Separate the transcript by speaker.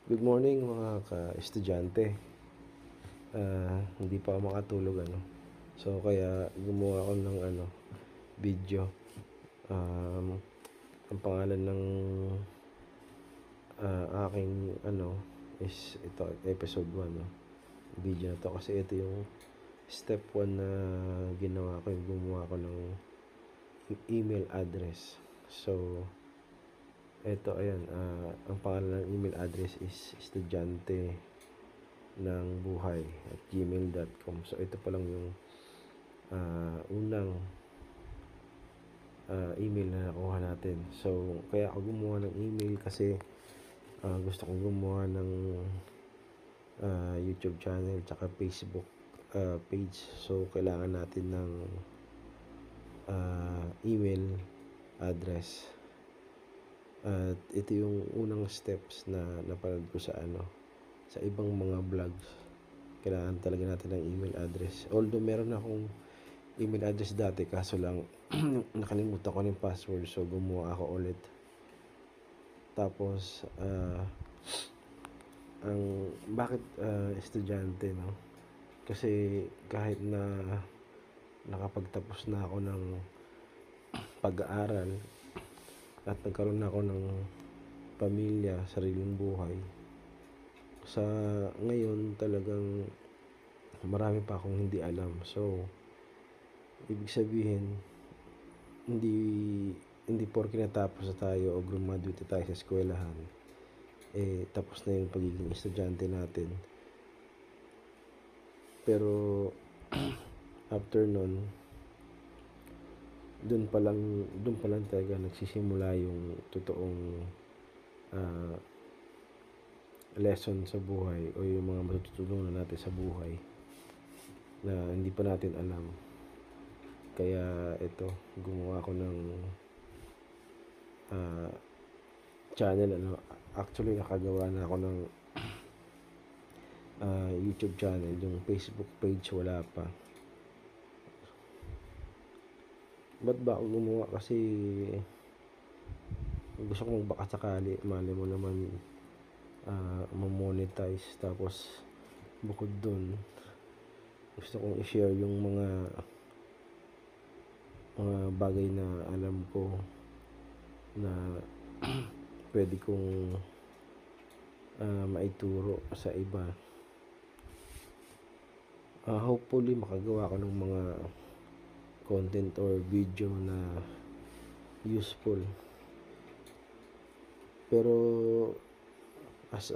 Speaker 1: Good morning mga ka-estudyante. Hindi pa ako makatulog So kaya gumawa ako ng video. Ang pangalan ng aking is ito episode 1 video na to kasi ito yung step 1 na ginawa ko, yung gumawa ko ng email address. So ito ayan, ang pangalan ng email address is estudyante ng buhay at gmail.com. So ito pa lang yung unang email na nakuha natin. So kaya ako gumawa ng email kasi gusto kong gumawa ng YouTube channel tsaka Facebook page. So kailangan natin ng email address. At ito yung unang steps na napanood ko sa ibang mga vlogs. Kailangan talaga natin ng email address. Although meron akong email address dati, kaso lang nakalimutan ko yung password, so gumawa ako ulit. Tapos ang bakit estudyante, no? Kasi kahit na nakapagtapos na ako ng pag-aaral at nagkaroon na ako ng pamilya, sariling buhay, sa ngayon talagang marami pa akong hindi alam. So ibig sabihin, hindi porke natapos na tayo o graduate tayo sa eskwelahan, tapos na yung pagiging estudyante natin. Pero after nun, dun pa lang talaga nagsisimula yung totoong lesson sa buhay o yung mga matututunan natin sa buhay na hindi pa natin alam. Kaya ito, gumawa ako ng channel. Actually nakagawa na ako ng YouTube channel. Yung Facebook page wala pa. Ba't ba ako gumawa? Kasi gusto kong baka sakali, mali mo naman ma-monetize. Tapos bukod dun, gusto kong i-share yung mga bagay na alam ko na pwede kong maituro sa iba. Hopefully makagawa ko ng mga content or video na useful. Pero as